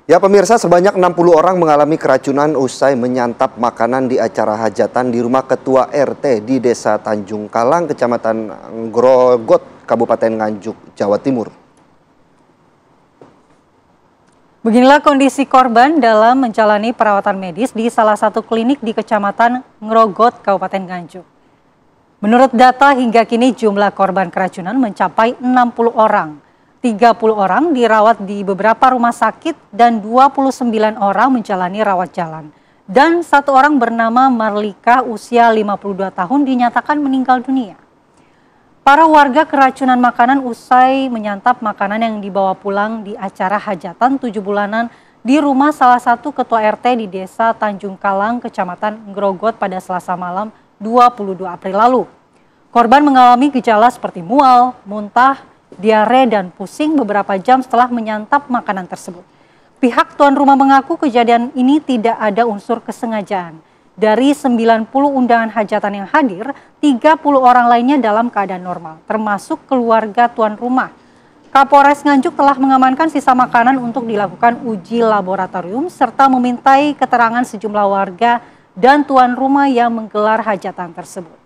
Ya pemirsa, sebanyak 60 orang mengalami keracunan usai menyantap makanan di acara hajatan di rumah Ketua RT di Desa Tanjung Kalang, Kecamatan Grogot, Kabupaten Nganjuk, Jawa Timur. Beginilah kondisi korban dalam menjalani perawatan medis di salah satu klinik di Kecamatan Ngrogot, Kabupaten Nganjuk. Menurut data hingga kini jumlah korban keracunan mencapai 60 orang. 30 orang dirawat di beberapa rumah sakit dan 29 orang menjalani rawat jalan. Dan satu orang bernama Marlika usia 52 tahun dinyatakan meninggal dunia. Para warga keracunan makanan usai menyantap makanan yang dibawa pulang di acara hajatan 7 bulanan di rumah salah satu ketua RT di Desa Tanjung Kalang, Kecamatan Ngrogot pada Selasa malam 22 April lalu. Korban mengalami gejala seperti mual, muntah, diare dan pusing beberapa jam setelah menyantap makanan tersebut. Pihak tuan rumah mengaku kejadian ini tidak ada unsur kesengajaan. Dari 90 undangan hajatan yang hadir, 30 orang lainnya dalam keadaan normal, termasuk keluarga tuan rumah. Kapolres Nganjuk telah mengamankan sisa makanan untuk dilakukan uji laboratorium serta memintai keterangan sejumlah warga dan tuan rumah yang menggelar hajatan tersebut.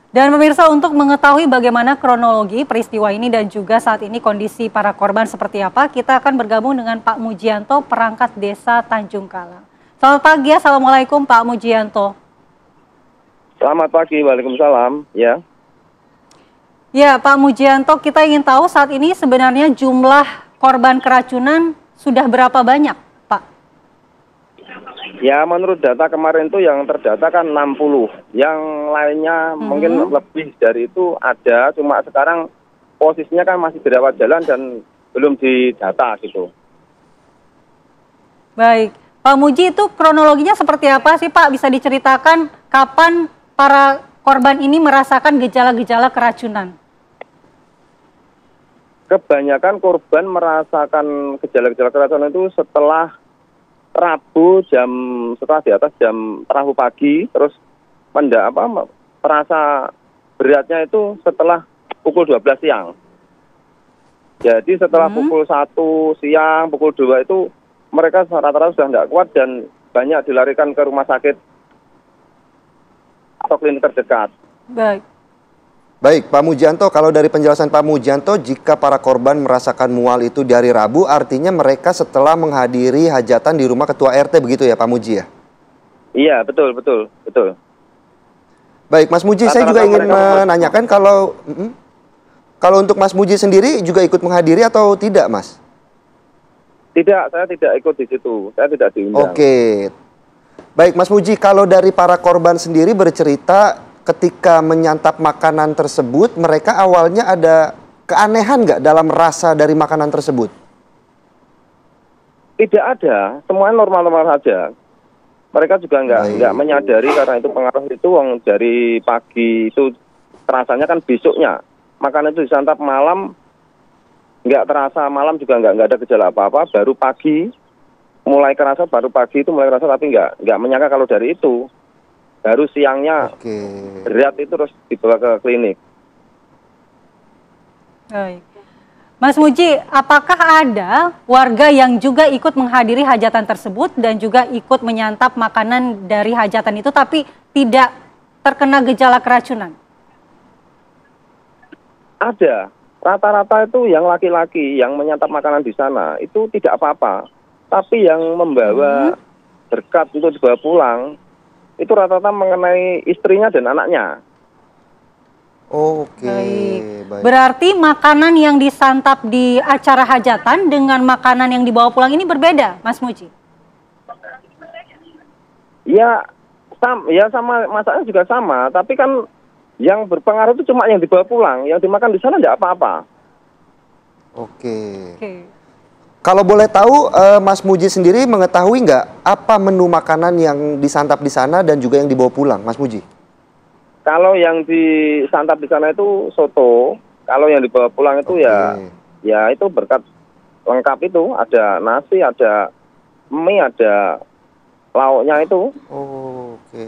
Dan pemirsa, untuk mengetahui bagaimana kronologi peristiwa ini dan juga saat ini kondisi para korban seperti apa, kita akan bergabung dengan Pak Mujianto, perangkat Desa Tanjung Kalang. Selamat pagi, Assalamualaikum Pak Mujianto. Selamat pagi, waalaikumsalam. Ya Pak Mujianto, kita ingin tahu saat ini sebenarnya jumlah korban keracunan sudah berapa banyak, Pak? Ya, menurut data kemarin itu yang terdata kan 60. Yang lainnya mungkin lebih dari itu ada, cuma sekarang posisinya kan masih dirawat jalan dan belum didata gitu. Baik, Pak Muji, itu kronologinya seperti apa sih Pak? Bisa diceritakan kapan para korban ini merasakan gejala-gejala keracunan? Kebanyakan korban merasakan gejala-gejala keracunan itu setelah Rabu setelah di atas jam Rabu pagi, terus terasa beratnya itu setelah pukul 12 siang. Jadi setelah pukul 1 siang, pukul 2 itu mereka rata-rata sudah tidak kuat dan banyak dilarikan ke rumah sakit atau klinik terdekat. Baik, Pak Mujianto, kalau dari penjelasan Pak Mujianto, jika para korban merasakan mual itu dari Rabu, artinya mereka setelah menghadiri hajatan di rumah Ketua RT, begitu ya Pak Muji ya? Iya, betul. Baik, Mas Muji, saya juga ingin menanyakan kalau untuk Mas Muji sendiri juga ikut menghadiri atau tidak, Mas? Tidak, saya tidak ikut di situ, saya tidak diundang. Oke. Baik, Mas Muji, kalau dari para korban sendiri bercerita ketika menyantap makanan tersebut, mereka awalnya ada keanehan nggak dalam rasa dari makanan tersebut? Tidak ada, semuanya normal-normal saja. Mereka juga nggak menyadari karena itu pengaruh itu dari pagi itu terasanya kan besoknya. Makanan itu disantap malam, nggak terasa malam juga nggak ada gejala apa-apa, baru pagi mulai kerasa, tapi nggak menyangka kalau dari itu. Baru siangnya berat itu terus dibawa ke klinik. Baik. Mas Muji, apakah ada warga yang juga ikut menghadiri hajatan tersebut dan juga ikut menyantap makanan dari hajatan itu tapi tidak terkena gejala keracunan? Ada. Rata-rata itu yang laki-laki yang menyantap makanan di sana itu tidak apa-apa. Tapi yang membawa berkat untuk dibawa pulang itu rata-rata mengenai istrinya dan anaknya. Oke. Baik. Berarti makanan yang disantap di acara hajatan dengan makanan yang dibawa pulang ini berbeda, Mas Muji? Ya sama, masaknya juga sama. Tapi kan yang berpengaruh itu cuma yang dibawa pulang, yang dimakan di sana tidak apa-apa. Oke. Kalau boleh tahu, Mas Muji sendiri mengetahui nggak apa menu makanan yang disantap di sana dan juga yang dibawa pulang, Mas Muji? Kalau yang disantap di sana itu soto, kalau yang dibawa pulang itu ya itu berkat lengkap itu, ada nasi, ada mie, ada lauknya itu. Oh, oke.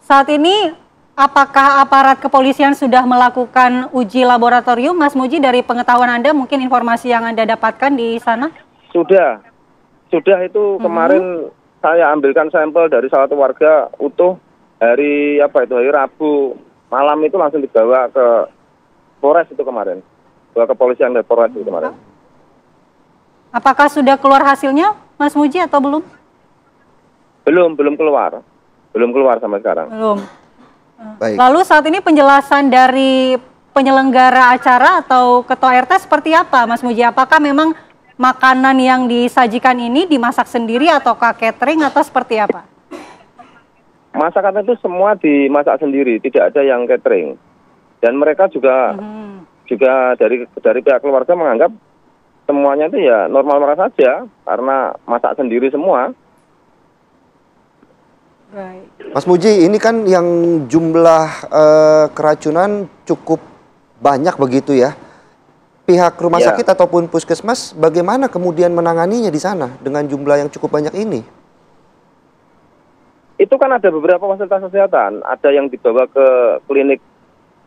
Saat ini apakah aparat kepolisian sudah melakukan uji laboratorium, Mas Muji, dari pengetahuan Anda, mungkin informasi yang Anda dapatkan di sana? Sudah itu kemarin saya ambilkan sampel dari salah satu warga utuh hari Rabu malam itu langsung dibawa ke Polres itu kemarin, bawa ke kepolisian dari Polres itu kemarin. Apakah sudah keluar hasilnya, Mas Muji, atau belum? Belum keluar sampai sekarang. Belum. Baik. Lalu saat ini penjelasan dari penyelenggara acara atau ketua RT seperti apa, Mas Muji? Apakah memang makanan yang disajikan ini dimasak sendiri ataukah catering atau seperti apa? Masakan itu semua dimasak sendiri, tidak ada yang catering. Dan mereka juga dari pihak keluarga menganggap semuanya itu ya normal-normal saja karena masak sendiri semua. Baik. Mas Muji, ini kan yang jumlah keracunan cukup banyak begitu ya. Pihak rumah sakit ataupun puskesmas bagaimana kemudian menanganinya di sana dengan jumlah yang cukup banyak ini? Itu kan ada beberapa fasilitas kesehatan, ada yang dibawa ke klinik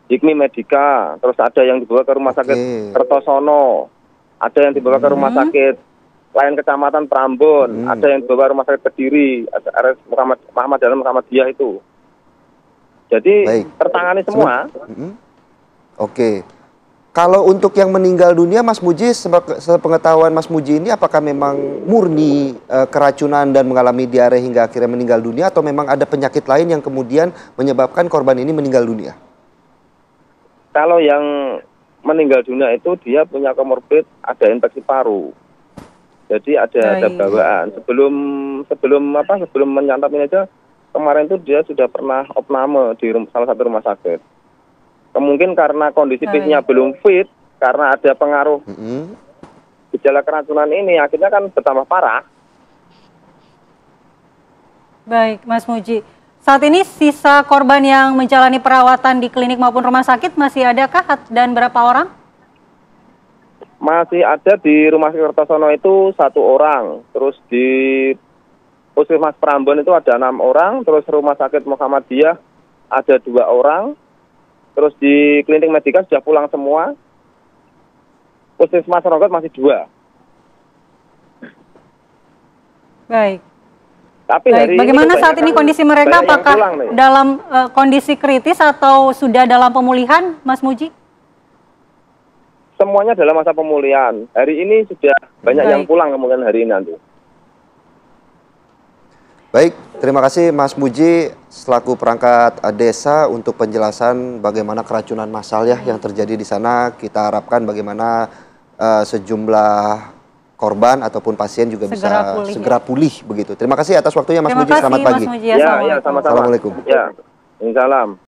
Hikmi Medika, terus ada yang dibawa ke rumah sakit Kertosono, ada yang dibawa ke rumah sakit lain kecamatan Prambon, ada yang dibawa ke rumah sakit Kediri, RS Muhammad Dalam Muhammadiyah itu. Jadi tertangani semua. Oke. Kalau untuk yang meninggal dunia, Mas Muji, sepengetahuan Mas Muji ini apakah memang murni keracunan dan mengalami diare hingga akhirnya meninggal dunia atau memang ada penyakit lain yang kemudian menyebabkan korban ini meninggal dunia? Kalau yang meninggal dunia itu dia punya komorbid, ada infeksi paru. Jadi ada bawaan. Sebelum menyantap ini aja, kemarin itu dia sudah pernah opname di salah satu rumah sakit. Kemungkinan karena kondisi fisiknya belum fit, karena ada pengaruh gejala keracunan ini, akhirnya kan bertambah parah. Baik, Mas Muji. Saat ini sisa korban yang menjalani perawatan di klinik maupun rumah sakit masih adakah dan berapa orang? Masih ada di rumah sakit Kertosono itu 1 orang, terus di Puskesmas Prambon itu ada 6 orang, terus rumah sakit Muhammadiyah ada 2 orang. Terus di klinik Medika sudah pulang semua. Puskesmas Ronggot masih 2. Baik. Tapi bagaimana saat ini kondisi mereka? Apakah dalam kondisi kritis atau sudah dalam pemulihan, Mas Muji? Semuanya dalam masa pemulihan. Hari ini sudah banyak yang pulang kemungkinan hari ini nanti. Baik, terima kasih Mas Muji selaku perangkat desa untuk penjelasan bagaimana keracunan massal ya yang terjadi di sana. Kita harapkan bagaimana sejumlah korban ataupun pasien juga segera pulih begitu. Terima kasih atas waktunya Mas Muji. Selamat pagi. Mas Muji, ya, sama-sama. Assalamualaikum. Ya, salam.